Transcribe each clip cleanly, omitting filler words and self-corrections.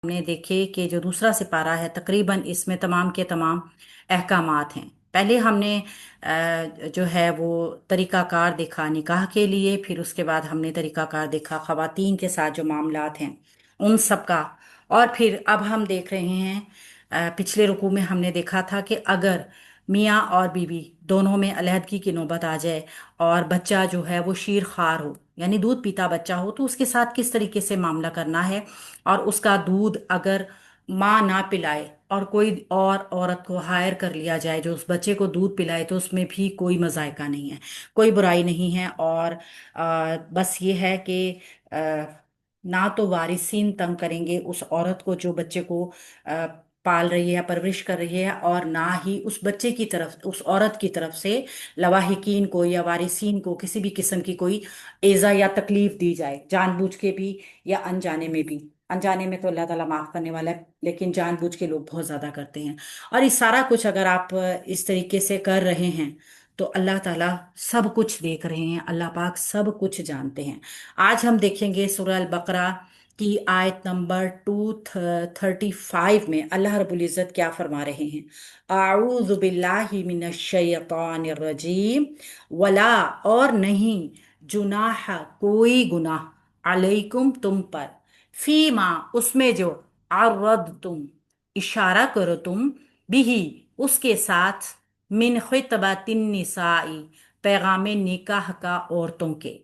हमने देखे कि जो दूसरा सिपारा है तकरीबन इसमें तमाम के तमाम अहकामात हैं। पहले हमने जो है वो तरीकाकार देखा निकाह के लिए, फिर उसके बाद हमने तरीकाकार देखा ख़वातीन के साथ जो मामलात हैं उन सब का। और फिर अब हम देख रहे हैं, पिछले रुकू में हमने देखा था कि अगर मियाँ और बीवी दोनों में अलहदगी की नौबत आ जाए और बच्चा जो है वो शीर खार हो यानी दूध पीता बच्चा हो, तो उसके साथ किस तरीके से मामला करना है। और उसका दूध अगर माँ ना पिलाए और कोई और औरत को हायर कर लिया जाए जो उस बच्चे को दूध पिलाए, तो उसमें भी कोई मजायका नहीं है, कोई बुराई नहीं है। और बस ये है कि आ, ना तो वारिसीन तंग करेंगे उस औरत को जो बच्चे को आ, पाल रही है या परवरिश कर रही है, और ना ही उस बच्चे की तरफ, उस औरत की तरफ से लवाहिकीन को या वारिसीन को किसी भी किस्म की कोई एजा या तकलीफ दी जाए, जानबूझ के भी या अनजाने में भी। अनजाने में तो अल्लाह ताला माफ करने वाला है, लेकिन जानबूझ के लोग बहुत ज्यादा करते हैं। और ये सारा कुछ अगर आप इस तरीके से कर रहे हैं तो अल्लाह ताला सब कुछ देख रहे हैं, अल्लाह पाक सब कुछ जानते हैं। आज हम देखेंगे सूरह अल बकरा की आयत नंबर 235 में अल्लाह रब्बुल इज़्ज़त क्या फरमा रहे हैं। आऊज़ु बिल्लाहि मिनश शैतानिर रजीम। वला, और नहीं, जुनाह, कोई गुनाह, अलैकुम, तुम पर, फीमा, उसमें जो, अर्रद, तुम, इशारा करो तुम, बिही, उसके साथ, मिन खितबतिन निसाई, पैगाम निकाह का औरतों के।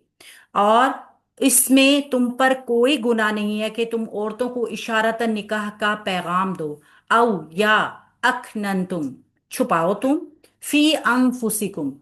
और इसमें तुम पर कोई गुनाह नहीं है कि तुम औरतों को इशारतन निकाह का पैगाम दो। औ, या, अखनन, तुम, छुपाओ तुम, फी अंफुसिकुम,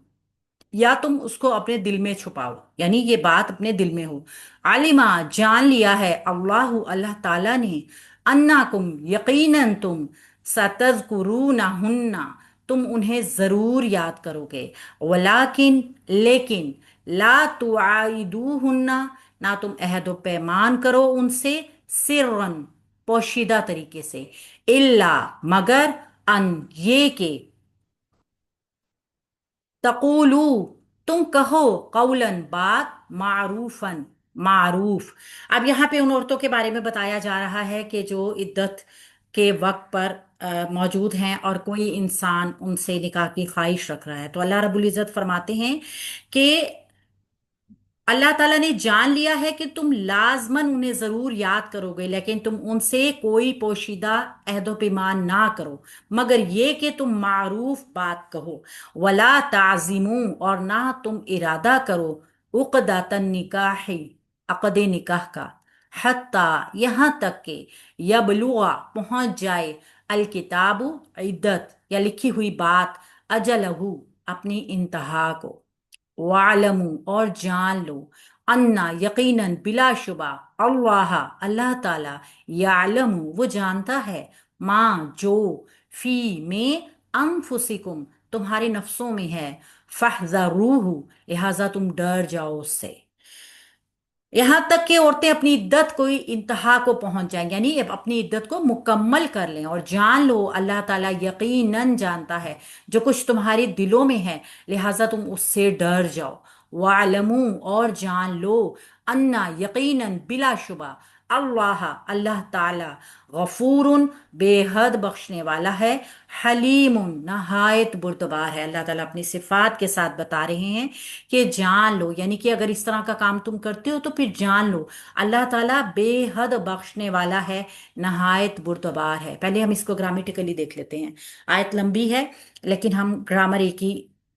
या तुम उसको अपने दिल में छुपाओ, यानी ये बात अपने दिल में हो। आलिमा, जान लिया है, अल्लाह, अल्लाह ताला ने, अन्नाकुम, यकीनन तुम, सतज़कुरूनहुन्ना, तुम उन्हें जरूर याद करोगे। वलाकिन, लेकिन, ला तुआइदूहुन्ना, ना तुम अहद व पैमान करो उनसे, सिर्रन, पोशीदा तरीके से, इल्ला, मगर, अन, ये के, तकूलू, तुम कहो, कौलन, बात, मारूफन, मारूफ। अब यहाँ पे उन औरतों के बारे में बताया जा रहा है कि जो इद्दत के वक्त पर मौजूद हैं और कोई इंसान उनसे निकाह की ख्वाहिश रख रहा है, तो अल्लाह रब्बुल इज़्ज़त फरमाते हैं कि अल्लाह ताला ने जान लिया है कि तुम लाजमन उन्हें जरूर याद करोगे, लेकिन तुम उनसे कोई पोशीदा अहदो पैमान ना करो, मगर ये कि तुम मारूफ बात कहो। वला ताजिमू, और ना तुम इरादा करो, उक़दतन निकाह, अक़द निकाह का, हत्ता, यहाँ तक के, यबलुआ, पहुंच जाए, अल किताबु, इद्दत या लिखी हुई बात, अजलहू, अपनी इंतहा को। वालमू, और जान लो, अन्ना, यकीनन, बिलाशुबा, अल्लाह, अल्लाह ताला, यालमू, वो जानता है, माँ, जो, फी, में, अनफुसिकुम, तुम्हारे नफ्सों में है, फहज़रूहु, लिहाजा तुम डर जाओ उससे। यहां तक कि औरतें अपनी इद्दत कोई इंतहा को पहुंच जाएंगी, यानी अब अपनी इद्दत को मुकम्मल कर लें। और जान लो, अल्लाह ताला यकीनन जानता है जो कुछ तुम्हारे दिलों में है, लिहाजा तुम उससे डर जाओ। वालमू, और जान लो, अन्ना, यकीनन, बिलाशुबा, अल्लाह, अल्लाह ताला, गफूरुन, बेहद बख्शने वाला है, हलीमुन, नहायत बुर्दबार है। अल्लाह ताला अपनी सिफात के साथ बता रहे हैं कि जान लो, यानी कि अगर इस तरह का काम तुम करते हो तो फिर जान लो, अल्लाह ताला बेहद बख्शने वाला है, नहायत बुर्दबार है। पहले हम इसको ग्रामेटिकली देख लेते हैं। आयत लंबी है, लेकिन हम ग्रामर एक ही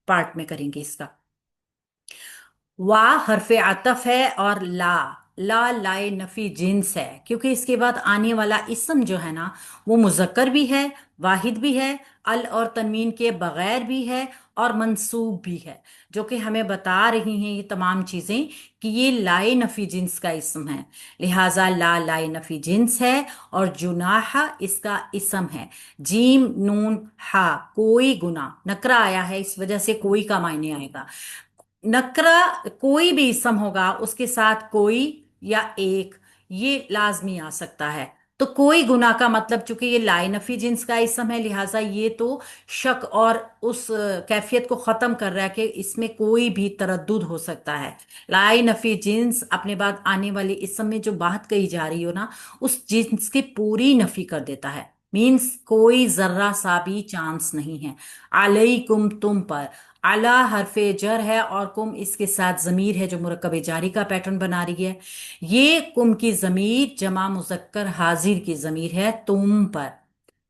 पार्ट में करेंगे इसका। वा, हरफ आतफ है, और ला, ला लाए नफी जिन्स है, क्योंकि इसके बाद आने वाला इसम जो है ना, वो मुजक्कर भी है, वाहिद भी है, अल और तनवीन के बगैर भी है, और मंसूब भी है, जो कि हमें बता रही हैं ये तमाम चीजें कि ये लाए नफी जिन्स का इसम है। लिहाजा ला लाए नफी जिन्स है, और जुनाहा इसका इसम है। जीम नून हा, कोई गुना, नकरा आया है, इस वजह से कोई का मायने आएगा। नकरा कोई भी इसम होगा उसके साथ कोई या एक, ये लाजमी आ सकता है। तो कोई गुनाह का मतलब, चूंकि ये लाए नफी जिन्स का इसम है, लिहाजा ये तो शक और उस कैफियत को खत्म कर रहा है कि इसमें कोई भी तरद्दुद हो सकता है। लाए नफी जिन्स अपने बाद आने वाले इसम में जो बात कही जा रही हो ना, उस जिन्स की पूरी नफी कर देता है। मीन्स कोई जर्रा सा भी चांस नहीं है। अलैकुम, तुम पर। अला हरफे जर है और कुम इसके साथ जमीर है जो मुरक्कब जारी का पैटर्न बना रही है। ये कुम की जमीर जमा मुजक्कर हाजिर की जमीर है, तुम पर।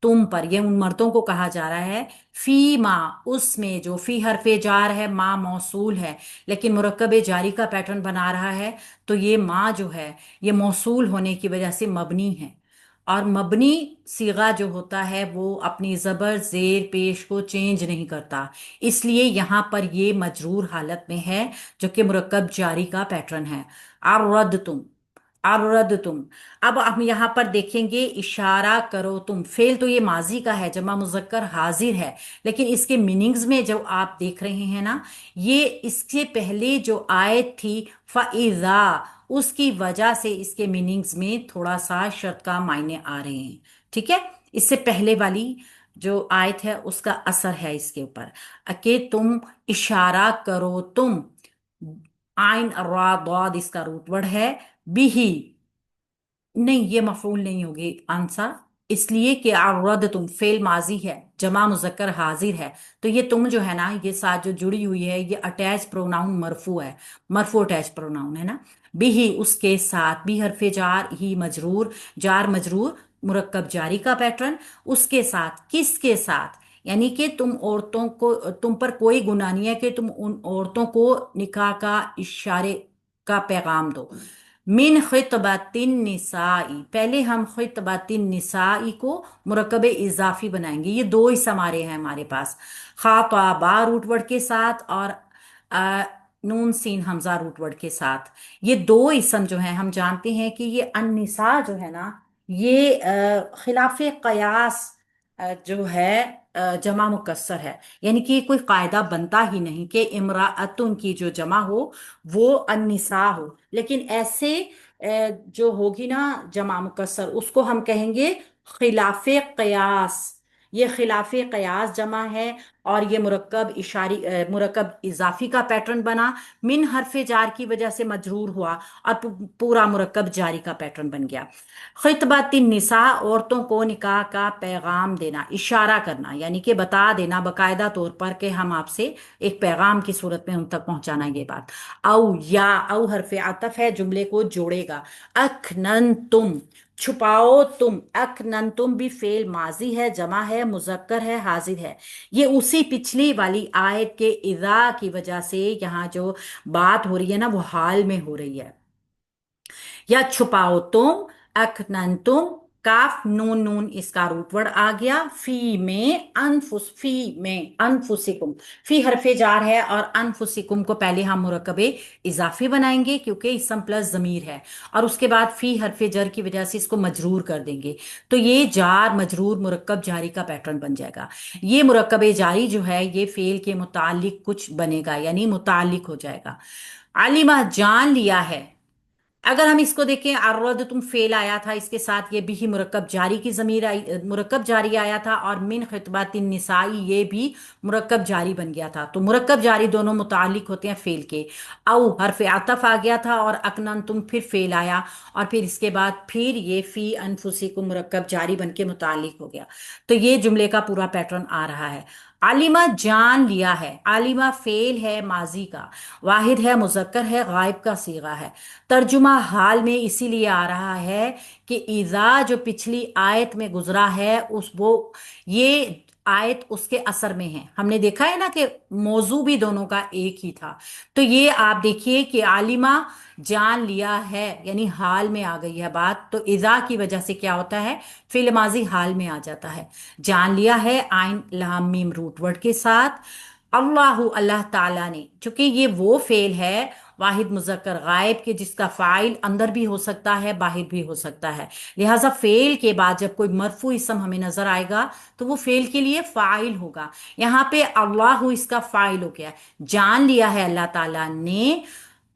तुम पर ये उन मर्दों को कहा जा रहा है। फी माँ, उसमें जो फी हरफे जार है, माँ मौसूल है लेकिन मुरक्कब जारी का पैटर्न बना रहा है, तो ये माँ जो है ये मौसूल होने की वजह से मबनी है। और मबनी सीगा जो होता है वो अपनी जबर जेर पेश को चेंज नहीं करता, इसलिए यहां पर ये मजरूर हालत में है, जो कि मुरक्कब जारी का पैटर्न है। अर्रद तुम, अर्रद तुम। अब हम यहां पर देखेंगे, इशारा करो तुम, फेल तो ये माजी का है, जमा मुजक्कर हाजिर है, लेकिन इसके मीनिंग्स में जो आप देख रहे हैं ना, ये इससे पहले जो आयत थी फ़इज़ा, उसकी वजह से इसके मीनिंग्स में थोड़ा सा शर्त का मायने आ रहे हैं। ठीक है, इससे पहले वाली जो आयत है उसका असर है इसके ऊपर, कि तुम इशारा करो तुम। आइन रा दाद इसका रूट वर्ड है। बिही, नहीं ये मफूल नहीं होगी आंसर, इसलिए कि अर्रद तुम फेल माजी है, जमा मुजक्कर हाजिर है, तो ये तुम जो है ना, ये साथ जो जुड़ी हुई है, ये अटैच प्रोनाउन मरफू है, मरफू अटैच प्रोनाउन है ना। बिही, उसके साथ, भी हरफे जार, ही मजरूर, जार मजरूर, मुरक्कब जारी का पैटर्न, उसके साथ, किसके साथ, यानी कि तुम औरतों को, तुम पर कोई गुनाह नहीं है कि तुम उन औरतों को निकाह का इशारे का पैगाम दो। मिन खितबतिन निसाई, पहले हम खितबतिन निसाई को मुरक्कब इजाफी बनाएंगे। ये दो इसम आ रहे हैं हमारे पास, खाताबा रूट वर्ड के साथ और आ, नून सीन हमजा रूट वर्ड के साथ। ये दो इसम जो हैं, हम जानते हैं कि ये अन्निसा जो है ना, ये खिलाफे कयास जो है जमा मुकस्सर है, यानी कि कोई कायदा बनता ही नहीं कि इमराअतुन की जो जमा हो वो अन्निसा हो, लेकिन ऐसे जो होगी ना जमा मुकस्सर, उसको हम कहेंगे खिलाफे कयास। ये खिलाफे कयास जमा है, और ये मुरक्कब इशारी मुरक्कब इजाफी का पैटर्न बना, मिन हरफे जार की वजह से मजरूर हुआ, और पूरा मुरक्कब जारी का पैटर्न बन गया। खितबतिन निसा, औरतों को निकाह का पैगाम देना, इशारा करना, यानी कि बता देना बाकायदा तौर पर कि हम आपसे एक पैगाम की सूरत में उन तक पहुंचाना ये बात। औ या, औ हरफ आतफ है, जुमले को जोड़ेगा। अखनन तुम, छुपाओ तुम। अखनन तुम भी फेल माजी है, जमा है, मुजक्कर है, हाजिर है। ये उसी पिछली वाली आयत के इज़ा की वजह से यहाँ जो बात हो रही है ना, वो हाल में हो रही है। या छुपाओ तुम, अखनन तुम, काफ नून नून इसका रूट वर्ड आ गया। फी में अनफुस, फी में अनफुसिकुम, फी हरफे जार है और अनफुसिकुम को पहले हम मुरक्कबे इजाफी बनाएंगे क्योंकि इसम प्लस जमीर है, और उसके बाद फी हरफे जर की वजह से इसको मजरूर कर देंगे, तो ये जार मजरूर मुरक्कब जारी का पैटर्न बन जाएगा। ये मुरक्कबे जारी जो है ये फेल के मुतालिक कुछ बनेगा, यानी मुतालिक हो जाएगा। आलिमा, जान लिया है। अगर हम इसको देखें, अर्रद तुम फेल आया था, इसके साथ ये भी ही मुरक्कब जारी की जमीर आई, मुरक्कब जारी आया था, और मिन खितबातिन निसाई ये भी मुरक्कब जारी बन गया था, तो मुरक्कब जारी दोनों मुतालिक होते हैं फेल के। औ हरफ आतफ आ गया था और अकनन तुम फिर फेल आया, और फिर इसके बाद फिर ये फी अनफुसी को मुरक्कब जारी बन के मुतालिक हो गया, तो ये जुमले का पूरा पैटर्न आ रहा है। आलिमा, जान लिया है। आलिमा फेल है माजी का, वाहिद है, मुजक्कर है, गायब का सीगा है। तर्जुमा हाल में इसीलिए आ रहा है कि इज़ा जो पिछली आयत में गुजरा है उस वो ये आयत उसके असर में है। हमने देखा है ना कि मौजू भी दोनों का एक ही था, तो ये आप देखिए कि आलिमा जान लिया है, यानी हाल में आ गई है बात, तो इज़ा की वजह से क्या होता है, फिल माजी हाल में आ जाता है। जान लिया है आइन लाम मीम रूट वर्ड के साथ। अल्लाह, अल्लाह ताला ने, चूंकि ये वो फेल है वाहिद मुजक्कर गायब के जिसका फाइल अंदर भी हो सकता है बाहिर भी हो सकता है, लिहाजा फेल के बाद जब कोई मरफू इसम हमें नजर आएगा तो वो फेल के लिए फाइल होगा। यहाँ पे अल्लाह इसका फाइल हो गया। जान लिया है अल्लाह ताला ने,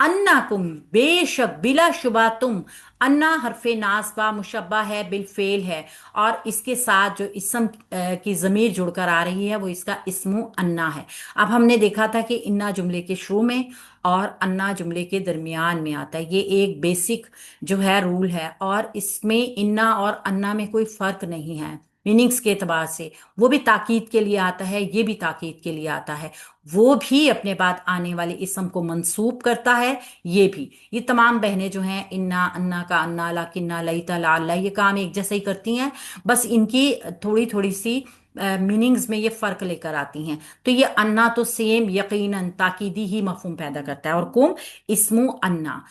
अन्नाकुम, बेशक बिला शुबा तुम। अन्ना हरफे नासबा मुशब्बा है, बिल फेल है, और इसके साथ जो इसम की ज़मीर जुड़कर आ रही है वो इसका इस्मु अन्ना है। अब हमने देखा था कि इन्ना जुमले के शुरू में और अन्ना जुमले के दरमियान में आता है। ये एक बेसिक जो है रूल है, और इसमें इन्ना और अन्ना में कोई फ़र्क नहीं है मीनिंग्स के एतबार से। वो भी ताकीद के लिए आता है, ये भी ताकीद के लिए आता है। वो भी अपने बाद आने वाले इसम को मंसूब करता है, ये भी। ये तमाम बहनें जो हैं, इन्ना, अन्ना का अन्ना, लाकिन्ना, लईता, लाल्ला, ये काम एक जैसा ही करती हैं, बस इनकी थोड़ी थोड़ी सी मीनिंग्स में ये फ़र्क लेकर आती हैं। तो ये अन्ना तो सेम यकीनन ताकीदी ही मफहूम पैदा करता है। और कुम इस्मु अन्ना।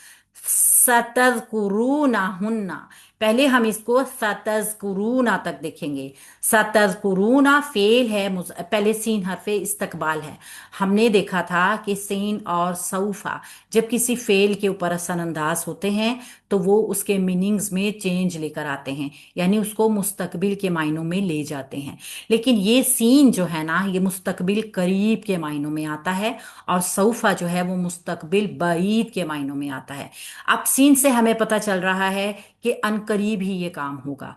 सतज़कुरूना हुन्ना, पहले हम इसको सतज़कुरूना तक देखेंगे। सतज़कुरूना फेल है, पहले सीन हरफे इस्तकबाल है। हमने देखा था कि सीन और सऊफा जब किसी फेल के ऊपर असर अंदाज होते हैं तो वो उसके मीनिंग्स में चेंज लेकर आते हैं, यानी उसको मुस्तकबिल के मायनों में ले जाते हैं। लेकिन ये सीन जो है ना, ये मुस्तकबिल करीब के मायनों में आता है, और सऊफा जो है वो मुस्तकबिल बईद के मायनों में आता है। अब सीन से हमें पता चल रहा है कि अनकरीब ही ये काम होगा।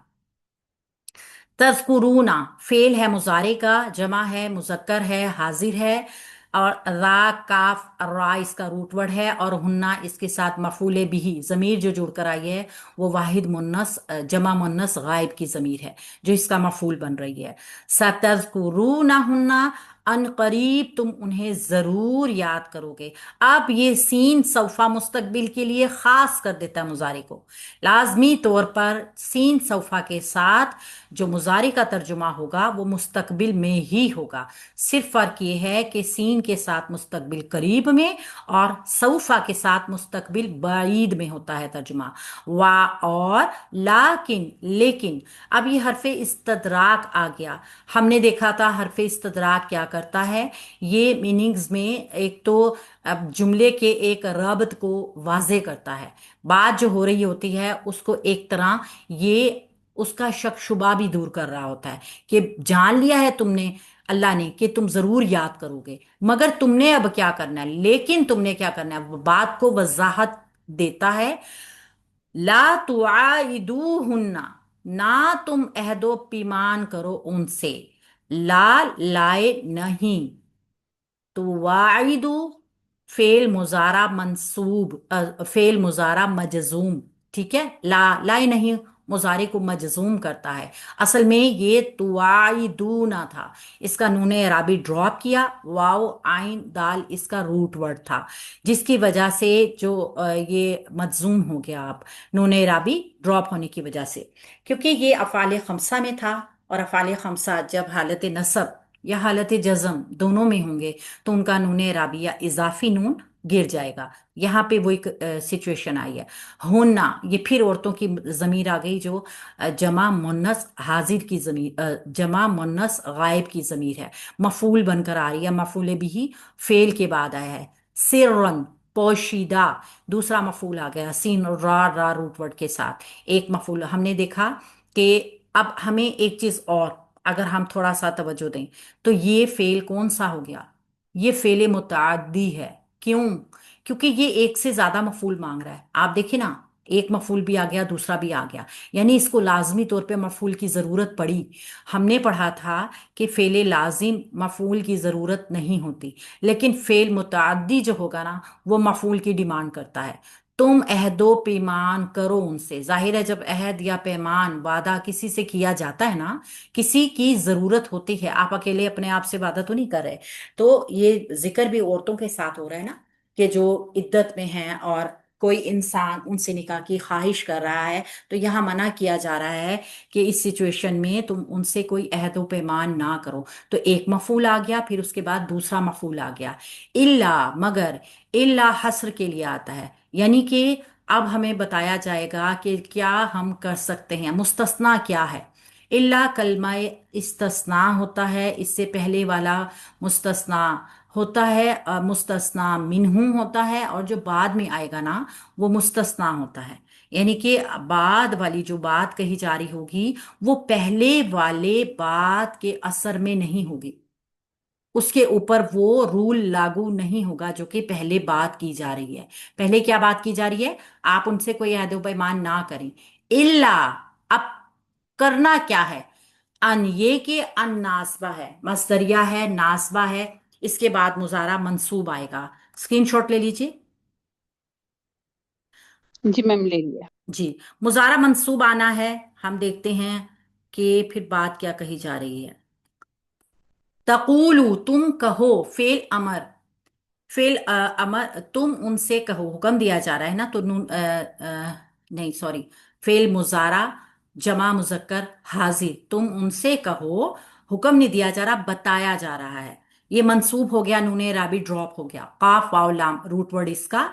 तज़कुरूना फेल है मुजारे का, जमा है, मुजक्कर है, हाजिर है, और रा काफ रा इसका रूट वर्ड है, और हुन्ना इसके साथ मफूले बिही ज़मीर जो जुड़कर आई है वो वाहिद मुन्नस जमा मुन्नस गायब की ज़मीर है जो इसका मफूल बन रही है। सतज़कुरूना हुन्ना, अन करीब तुम उन्हें ज़रूर याद करोगे। अब ये सीन सौफा मुस्तकबिल के लिए ख़ास कर देता है मुजारे को। लाजमी तौर पर सीन सौफा के साथ जो मुजारे का तर्जुमा होगा वो मुस्तकबिल में ही होगा। सिर्फ फर्क ये है कि सीन के साथ मुस्तकबिल करीब में और सऊफा के साथ मुस्तकबिल बाईद में होता है तर्जुमा। वा और लाकिन, लेकिन। अब ये हरफे इस्तदराक आ गया। हमने देखा था हरफे इस्तदराक क्या करता है। ये मीनिंग्स में एक तो अब जुमले के एक रब्त को वाजे करता है, बात जो हो रही होती है उसको एक तरह ये उसका शक शुबा भी दूर कर रहा होता है कि जान लिया है तुमने, अल्लाह ने, कि तुम जरूर याद करोगे, मगर तुमने अब क्या करना है, लेकिन तुमने क्या करना है, वो बात को वजाहत देता है। ला तुआइदूहुन्ना, ना तुम अहदो पीमान करो उनसे। ला लाए नहीं, तो वाइदु फेल मुजारा मंसूब, फेल मुजारा मजजूम। ठीक है, ला लाए नहीं मुजारे को मजजूम करता है। असल में ये तुआइदू ना था, इसका नूने अराबी ड्रॉप किया, वाओ आइन दाल इसका रूट वर्ड था, जिसकी वजह से जो ये मजजूम हो गया। आप नूने अराबी ड्रॉप होने की वजह से, क्योंकि ये अफ़ाल खमसा में था, और अफ़ाल खमसा जब हालत नसब या हालत जज़म दोनों में होंगे तो उनका नून राबी या इजाफी नून गिर जाएगा। यहाँ पे वो एक सिचुएशन आई है। होना, ये फिर औरतों की ज़मीर आ गई जो जमा मुन्नस हाजिर की ज़मीर, जमा मुन्नस गायब की ज़मीर है, मफूल बनकर आ रही है। मफूल भी फेल के बाद आया है। सिररन पोशीदा, दूसरा मफूल आ गया सीन और रा रूटवर्ड के साथ एक मफूल। हमने देखा कि अब हमें एक चीज़ और, अगर हम थोड़ा सा तवज्जो दें तो ये फेल कौन सा हो गया, ये फेल मुतअद्दी है। क्यों? क्योंकि ये एक से ज्यादा मफूल मांग रहा है। आप देखिए ना, एक मफूल भी आ गया, दूसरा भी आ गया, यानी इसको लाजमी तौर पे मफूल की जरूरत पड़ी। हमने पढ़ा था कि फेल लाजिम मफूल की जरूरत नहीं होती, लेकिन फेल मुतअद्दी जो होगा ना वो मफूल की डिमांड करता है। तुम अहदो पैमान करो उनसे। जाहिर है जब अहद या पैमान वादा किसी से किया जाता है ना, किसी की जरूरत होती है, आप अकेले अपने आप से वादा तो नहीं कर रहे। तो ये जिक्र भी औरतों के साथ हो रहा है ना, कि जो इद्दत में हैं और कोई इंसान उनसे निकाह की ख्वाहिश कर रहा है, तो यहाँ मना किया जा रहा है कि इस सिचुएशन में तुम उनसे कोई अहद व पैमान ना करो। तो एक मफूल आ गया, फिर उसके बाद दूसरा मफूल आ गया, इल्ला मगर। इल्ला हस्र के लिए आता है, यानी कि अब हमें बताया जाएगा कि क्या हम कर सकते हैं, मुस्तस्ना क्या है। इल्ला कलमा इस्तस्ना होता है, इससे पहले वाला मुस्तस्ना होता है, मुस्तस्ना मिन्हू होता है, और जो बाद में आएगा ना वो मुस्तस्ना होता है। यानी कि बाद वाली जो बात कही जा रही होगी वो पहले वाले बात के असर में नहीं होगी, उसके ऊपर वो रूल लागू नहीं होगा जो कि पहले बात की जा रही है। पहले क्या बात की जा रही है? आप उनसे कोई अहद पैमान ना करें, इल्ला, अब करना क्या है? अन, ये कि अन नासबा है, मस्दरिया है, नासबा है, इसके बाद मुजारा मंसूब आएगा। स्क्रीनशॉट ले लीजिए। जी मैम, ले लिया। जी, मुजारा मंसूब आना है। हम देखते हैं कि फिर बात क्या कही जा रही है। तकूलू, तुम कहो, फेल अमर, फेल अमर, तुम उनसे कहो, हुक्म दिया जा रहा है ना, तो नून नहीं सॉरी, फेल मुजारा जमा मुजक्कर हाजिर, तुम उनसे कहो, हुक्म नहीं दिया जा रहा, बताया जा रहा है। ये मंसूब हो गया, नूने राबी ड्रॉप हो गया, काफ वाव लाम रूट वर्ड इसका,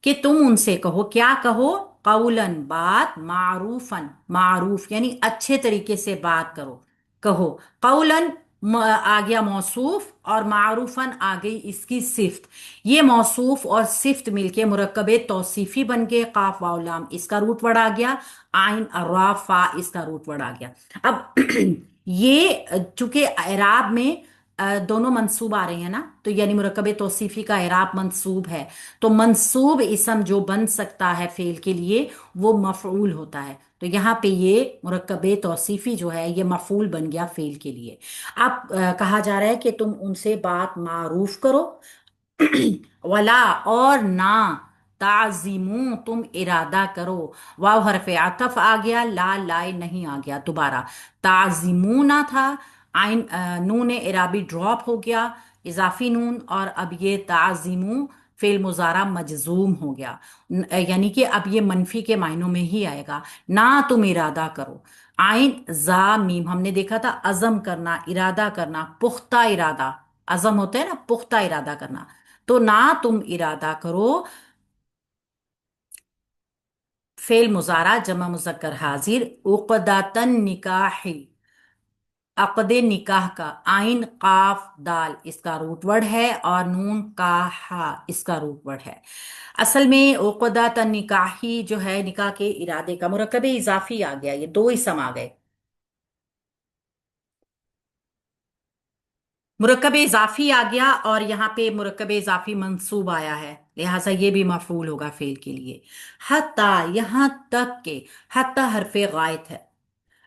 कि तुम उनसे कहो, क्या कहो? कौलन, बात, मारूफन, मारूफ यानी अच्छे तरीके से बात करो, कहो। कौलन आ गया मौसूफ, और मारूफन आ गई इसकी सिफ्त। ये मौसूफ और सिफ्त मिलके मुरक्कबे तौसीफी बन गए, काफ वाव लाम इसका रूट वर्ड आ गया, आइन अर्रा फा इसका रूट वर्ड आ गया। अब ये चूंकि एराब में दोनों मंसूब आ रहे हैं ना, तो यानी मुरक्कबे तौसीफी का एराब मंसूब है, तो मंसूब इसम जो बन सकता है फेल के लिए वो मफऊल होता है। तो यहाँ पे ये मुरक्कबे तौसीफी जो है ये मफूल बन गया फेल के लिए। अब कहा जा रहा है कि तुम उनसे बात मारूफ करो, वला, और ना, ताजिमू, तुम इरादा करो। वाव हरफे आतफ आ गया, ला लाए नहीं आ गया दोबारा, ताजिमू ना था, आइन नून इराबी ड्रॉप हो गया, इजाफी नून, और अब ये ताजिमू फेल मुजारा मजजूम हो गया। यानी कि अब ये मनफी के मायनों में ही आएगा। ना तुम इरादा करो, आइन जा मीम, हमने देखा था अजम करना, इरादा करना, पुख्ता इरादा, अजम होता है ना, पुख्ता इरादा करना। तो ना तुम इरादा करो, फेल मुजारा जमा मुजक्कर हाजिर, उक़दातन निकाही, अक़दे निकाह का, आइन काफ दाल इसका रूट वर्ड है, और नून का हा इसका रूट वर्ड है। असल में उक़दातन निकाही जो है निकाह के इरादे का, मुरक्कब इजाफी आ गया, ये दो इसम आ गए, मुरक्कब इजाफी आ गया, और यहाँ पे मुरक्कब इजाफी मंसूब आया है, लिहाजा ये भी मफूल होगा फेल के लिए। हत्ता, यहाँ तक के, हत्ता हरफे गायत है।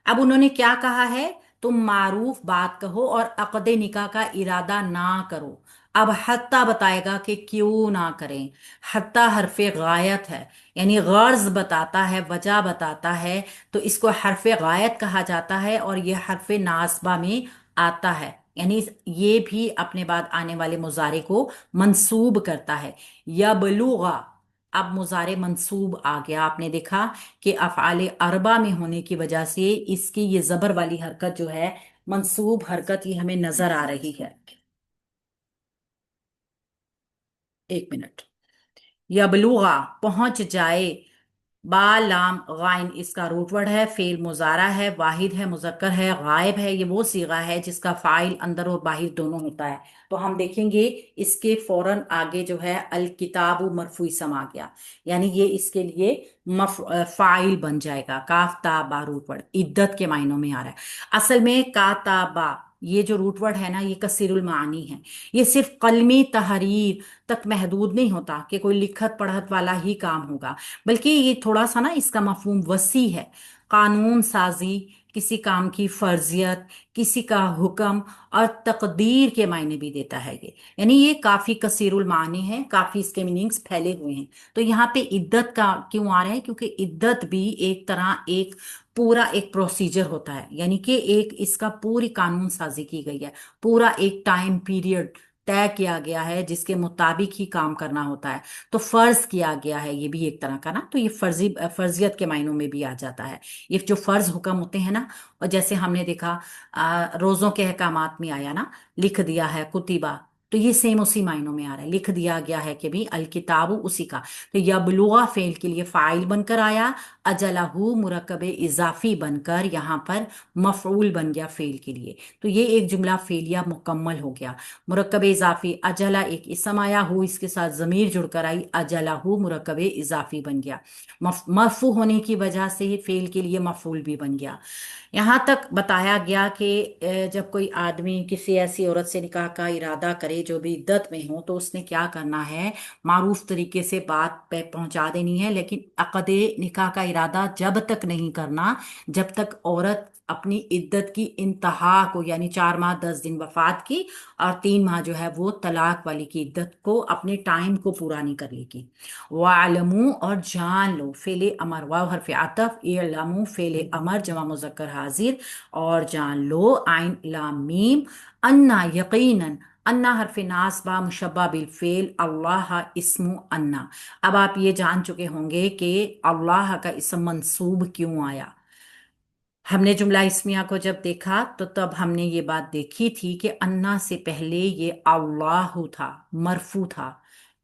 अब उन्होंने क्या कहा है? तुम मारूफ बात कहो और अक़द निकाह का इरादा ना करो। अब हत्ता बताएगा कि क्यों ना करें। हत्ता हरफे गायत है, यानी गर्ज बताता है, वजह बताता है, तो इसको हरफे गायत कहा जाता है, और ये हरफे नासबा में आता है, यानी ये भी अपने बाद आने वाले मुजारे को मंसूब करता है। यबलुगा, अब मुजारे मंसूब आ गया, आपने देखा कि अफ़आल अरबा में होने की वजह से इसकी ये जबर वाली हरकत जो है, मंसूब हरकत, ये हमें नजर आ रही है। एक मिनट। यबलुगा, पहुंच जाए, बा लाम गाइन इसका रूट वर्ड है, फेल मुजारा है, वाहिद है, मुजक्कर है, गायब है, ये वो सीगा है जिसका फाइल अंदर और बाहिर दोनों होता है। तो हम देखेंगे इसके फौरन आगे जो है अल किताबु मरफूई सम आ गया, यानी ये इसके लिए फाइल बन जाएगा। काफ्ताबा रूट वर्ड इद्दत के मायनों में आ रहा है। असल में काताबा ये जो रूट वर्ड है ना, ये कसीरुल मानी है, ये सिर्फ कलमी तहरीर तक महदूद नहीं होता कि कोई लिखत पढ़त वाला ही काम होगा, बल्कि ये थोड़ा सा ना इसका मफहूम वसी है। कानून साजी, किसी काम की फर्जियत, किसी का हुक्म, और तकदीर के मायने भी देता है ये, यानी ये काफी कसीरुल मानी है, काफी इसके मीनिंग्स फैले हुए हैं। तो यहाँ पे इद्दत का क्यों आ रहा है? क्योंकि इद्दत भी एक तरह एक पूरा एक प्रोसीजर होता है, यानी कि एक इसका पूरी कानून साजी की गई है, पूरा एक टाइम पीरियड तय किया गया है जिसके मुताबिक ही काम करना होता है। तो फर्ज किया गया है, ये भी एक तरह का ना, तो ये फर्जियत के मायनों में भी आ जाता है। ये जो फर्ज हुक्म होते हैं ना, और जैसे हमने देखा रोजों के अहकामात में आया ना, लिख दिया है कुतिबा, तो ये सेम उसी मायनों में आ रहा है, लिख दिया गया है कि भी अल किताबु उसी का। तो यबलुगा फेल के लिए फाइल बनकर आया, अजलहू मुरक्कब इजाफी बनकर यहाँ पर मफऊल बन गया फेल के लिए। तो ये एक जुमला फेलिया मुकम्मल हो गया। मुरक्कब इजाफी अजला एक इसम आया, हु इसके साथ जमीर जुड़कर आई, अजलहू मुरक्कब इजाफी बन गया। मरफू होने की वजह से फेल के लिए मफूल भी बन गया। यहाँ तक बताया गया कि जब कोई आदमी किसी ऐसी औरत से निकाह का इरादा करे जो भी इद्दत में हो, तो उसने क्या करना है, मारूफ तरीके से बात पे पहुंचा देनी है, लेकिन अक़दे निकाह का इरादा जब तक नहीं करना जब तक औरत अपनी इद्दत की इंतहा को, यानी 4 माह 10 दिन वफात की और 3 माह जो है वो तलाक वाली की इद्दत को, अपने टाइम को पूरा नहीं कर लेगी। वालमू और जान लो, फेले अमर वाव हरफ आतफ, इलमू फेले अमर जमा मुजक्कर हाजिर, और जान लो आइन लाम मीम, अन्ना यकीनन, अन्ना हरफ नासबा मुशब्बा बिल फेल, अल्लाह इस्मु अन्ना। अब आप ये जान चुके होंगे कि अल्लाह का इसम मंसूब क्यों आया। हमने जुमला इस्मिया को जब देखा तो तब हमने ये बात देखी थी कि अन्ना से पहले ये अल्लाहु था, मरफू था।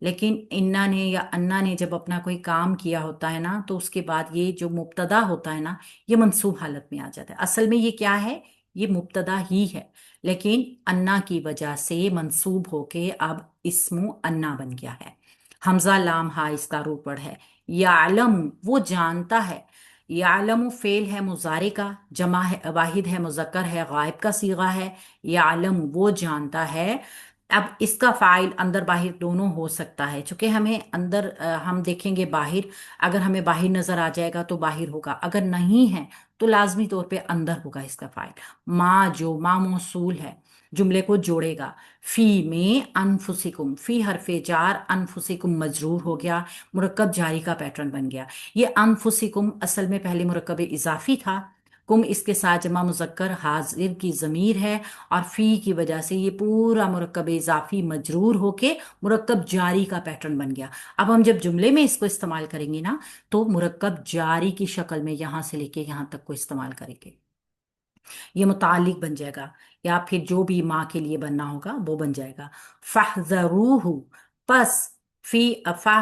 लेकिन इन्ना ने या अन्ना ने जब अपना कोई काम किया होता है ना, तो उसके बाद ये जो मुब्तदा होता है ना, ये मंसूब हालत में आ जाता है। असल में ये क्या है, ये मुब्तदा ही है, लेकिन अन्ना की वजह से मंसूब होके अब इस्मु अन्ना बन गया है। हमजा लाम हा इसका रूप वर्ड है। यालम वो जानता है, यालम फेल है मुजारे का, जमा है वाहिद है मुजक्कर है गायब का सीगा है। यालम वो जानता है। अब इसका फाइल अंदर बाहिर दोनों हो सकता है, चूंकि हमें अंदर हम देखेंगे बाहिर, अगर हमें बाहिर नजर आ जाएगा तो बाहिर होगा, अगर नहीं है तो लाजमी तौर पे अंदर होगा इसका फाइल। माँ जो माँ मौसूल है, जुमले को जोड़ेगा। फी में अनफुसिकुम, फी हरफे जार, अनफुसिकुम मजरूर हो गया, मुरक्कब जारी का पैटर्न बन गया। ये अनफुसिकुम असल में पहले मुरक्कब इजाफी था, कुम इसके साथ जमा मुजक्कर हाजिर की जमीर है, और फी की वजह से ये पूरा मुरक्कब इजाफी मजरूर होके मुरक्कब जारी का पैटर्न बन गया। अब हम जब जुमले में इसको इस्तेमाल करेंगे ना, तो मुरक्कब जारी की शक्ल में यहां से लेके यहां तक को इस्तेमाल करेंगे। ये मुतालिक बन जाएगा, या फिर जो भी माँ के लिए बनना होगा वो बन जाएगा। फहजरूहु, पस फी अफा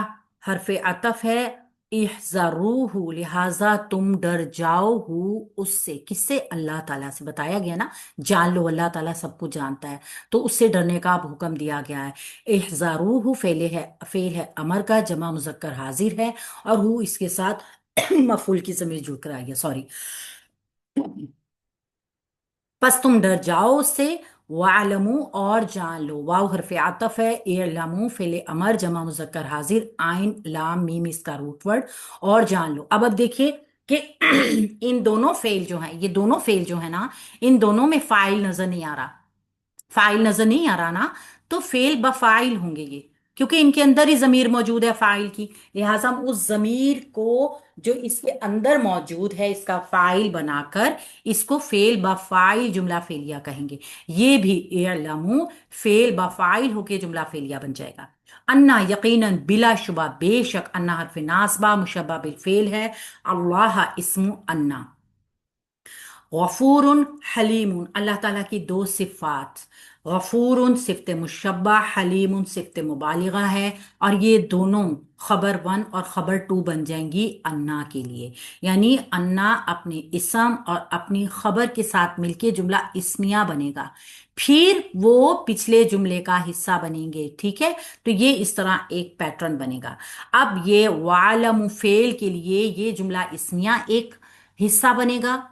हरफ अतफ है, इहजरूहु लिहाजा तुम डर जाओ हु उससे, किससे, अल्लाह ताला से। बताया गया ना, जान लो अल्लाह ताला सब कुछ जानता है, तो उससे डरने का अब हुक्म दिया गया है। इहजरूहु फेल है अमर का, जमा मुजक्कर हाजिर है, और हु इसके साथ मफूल की जमीर जुड़ कर आ गया, सॉरी। बस तुम डर जाओ उससे। वालमू और जान लो, वाव हरफ आतफ है, इलमू फेले अमर जमा मुजक्कर हाजिर, आइन लाम मीम इसका रूट वर्ड, और जान लो। अब देखिए कि इन दोनों फेल जो है, ये दोनों फेल जो है ना, इन दोनों में फाइल नजर नहीं आ रहा, फाइल नजर नहीं आ रहा ना, तो फेल बफाइल होंगे ये, क्योंकि इनके अंदर ही जमीर मौजूद है फाइल की। लिहाजा हम उस जमीर को जो इसके अंदर मौजूद है इसका फाइल बनाकर इसको फेल बफाइल जुमला फेलिया कहेंगे। ये भी इलमू फेल बफाइल होके जुमला फेलिया बन जाएगा। अन्ना यकीनन बिलाशुबा बेशक, अन्ना हरफ नासबा मुशब्बा बिल फेल है, अल्लाह इस्मु अन्ना। गफूरुन हलीमुन, अल्लाह ताला की दो सिफात, गफूरुन सिफ्त मुशब्बा, हलीमुन सिफ्त मुबालिगा है, और ये दोनों खबर 1 और खबर 2 बन जाएंगी अन्ना के लिए। यानी अन्ना अपने इसम और अपनी खबर के साथ मिलके जुमला इस्मिया बनेगा, फिर वो पिछले जुमले का हिस्सा बनेंगे। ठीक है, तो ये इस तरह एक पैटर्न बनेगा। अब ये वालम फेल के लिए ये जुमला इस्मिया एक हिस्सा बनेगा,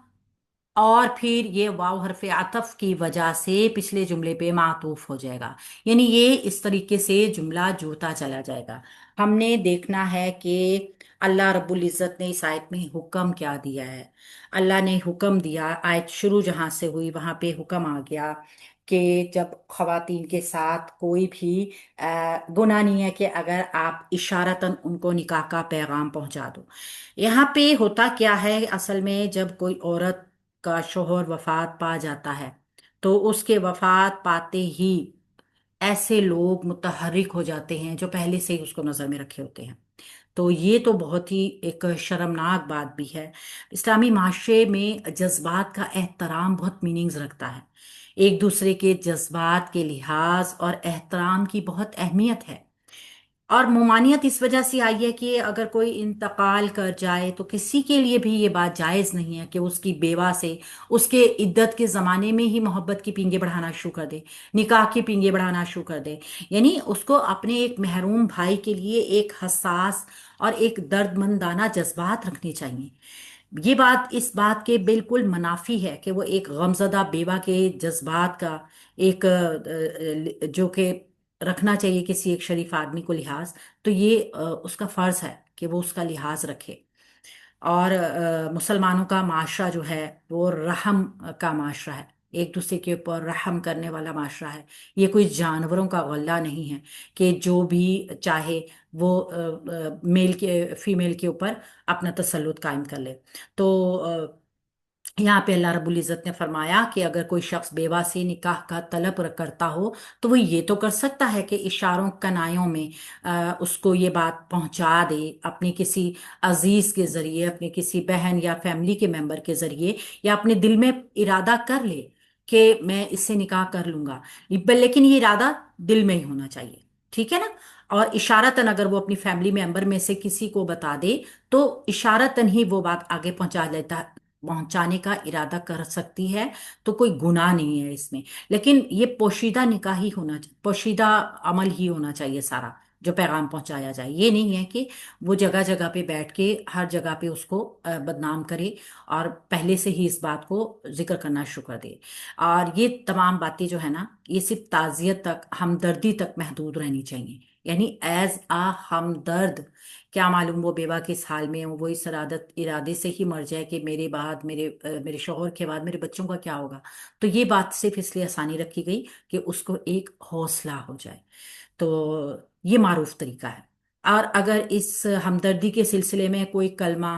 और फिर ये वाव हरफ आतफ की वजह से पिछले जुमले पे मातूफ हो जाएगा। यानी ये इस तरीके से जुमला जुड़ता चला जाएगा। हमने देखना है कि अल्लाह रब्बुल इज़्ज़त ने इस आयत में हुक्म क्या दिया है। अल्लाह ने हुक्म दिया, आयत शुरू जहां से हुई वहां पे हुक्म आ गया कि जब खवातीन के साथ कोई भी गुनाह नहीं है कि अगर आप इशारतन उनको निकाह का पैगाम पहुंचा दो। यहाँ पे होता क्या है, असल में जब कोई औरत का शोहर वफात पा जाता है, तो उसके वफात पाते ही ऐसे लोग मुतहर्रिक हो जाते हैं जो पहले से ही उसको नजर में रखे होते हैं। تو یہ تو بہت ہی ایک شرمناک بات بھی ہے۔ اسلامی معاشرے میں جذبات کا احترام بہت میننگز رکھتا ہے، ایک دوسرے کے جذبات کے لحاظ اور احترام کی بہت اہمیت ہے۔ اور ممانعت اس وجہ سے آئی ہے کہ اگر کوئی انتقال کر جائے تو کسی کے لیے بھی یہ بات جائز نہیں ہے کہ اس کی بیوہ سے اس کے عدت کے زمانے میں ہی محبت کی پینگیں بڑھانا شروع کر دے، نکاح کی پینگیں بڑھانا شروع کر دے۔ یعنی اس کو اپنے ایک محروم بھائی کے لیے ایک حساس اور ایک درد مندانہ جذبات رکھنے چاہیے۔ یہ بات اس بات کے بالکل منافی ہے کہ وہ ایک غمزدہ بیوہ کے جذبات کا ایک جو کہ رکھنا چاہیے کسی ایک شریف آدمی کو لحاظ، تو یہ اس کا فرض ہے کہ وہ اس کا لحاظ رکھے۔ اور مسلمانوں کا معاشرہ جو ہے وہ رحم کا معاشرہ ہے، ایک دوسرے کے اوپر رحم کرنے والا معاشرہ ہے۔ یہ کوئی جانوروں کا غلہ نہیں ہے کہ جو بھی چاہے وہ میل کے فیمیل کے اوپر اپنا تسلط قائم کر لے۔ تو یہاں پہ اللہ رب العزت نے فرمایا کہ اگر کوئی شخص بیوہ سے نکاح کا طلب کرتا ہو تو وہ یہ تو کر سکتا ہے کہ اشاروں کنایوں میں اس کو یہ بات پہنچا دے، اپنے کسی عزیز کے ذریعے، اپنے کسی بہن یا فیملی کے ممبر کے ذریعے، یا اپنے دل میں ارادہ کر لے کہ میں اس سے نکاح کر لوں گا، لیکن یہ ارادہ دل میں ہی ہونا چاہیے، ٹھیک ہے نا؟ اور اشارتاً اگر وہ اپنی فیملی ممبر میں سے کسی کو بتا دے تو اشارتاً ہی وہ بات آگے پہنچانے کا ارادہ کر سکتی ہے، تو کوئی گناہ نہیں ہے اس میں۔ لیکن یہ پوشیدہ نکاح ہی ہونا چاہیے، پوشیدہ عمل ہی ہونا چاہیے سارا جو پیغام پہنچایا جائے۔ یہ نہیں ہے کہ وہ جگہ جگہ پہ بیٹھ کے ہر جگہ پہ اس کو بدنام کرے اور پہلے سے ہی اس بات کو ذکر کرنا شروع کر دے۔ اور یہ تمام باتیں جو ہے نا، یہ صرف تعزیت تک، ہمدردی تک محدود رہنی چاہیے، یعنی ایز آ ہمدرد۔ کیا معلوم وہ بیوہ کس حال میں ہو، وہ اس ارادے سے ہی مر جائے کہ میرے بعد میرے شوہر کے بعد میرے بچوں کا کیا ہوگا۔ تو یہ بات صرف اس لیے آسانی رکھی گئی کہ اس کو ایک حوصلہ ہو جائے۔ تو یہ معروف طریقہ ہے۔ اور اگر اس ہمدردی کے سلسلے میں کوئی کلمہ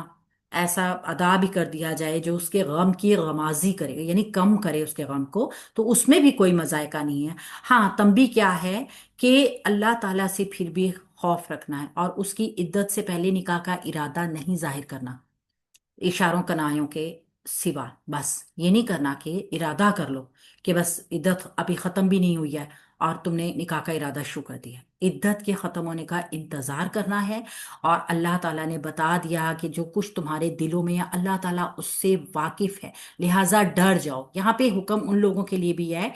ایسا ادا بھی کر دیا جائے جو اس کے غم کی غمازی کرے، یعنی کم کرے اس کے غم کو، تو اس میں بھی کوئی مذائقہ نہیں ہے۔ ہاں، تنبیہ کیا ہے کہ اللہ تعالیٰ سے پھر بھی خوف رکھنا ہے اور اس کی عدت سے پہلے نکاح کا ارادہ نہیں ظاہر کرنا، اشاروں کنایوں کے سوا۔ بس یہ نہیں کرنا کہ ارادہ کر لو کہ بس عدت ابھی ختم بھی نہیں ہوئی ہے اور تم نے نکاح کا ارادہ شروع کر دیا۔ عدت کے ختم ہونے کا انتظار کرنا ہے، اور اللہ تعالیٰ نے بتا دیا کہ جو کچھ تمہارے دلوں میں ہے اللہ تعالیٰ اس سے واقف ہے، لہٰذا ڈر جاؤ۔ یہاں پہ حکم ان لوگوں کے لیے بھی ہے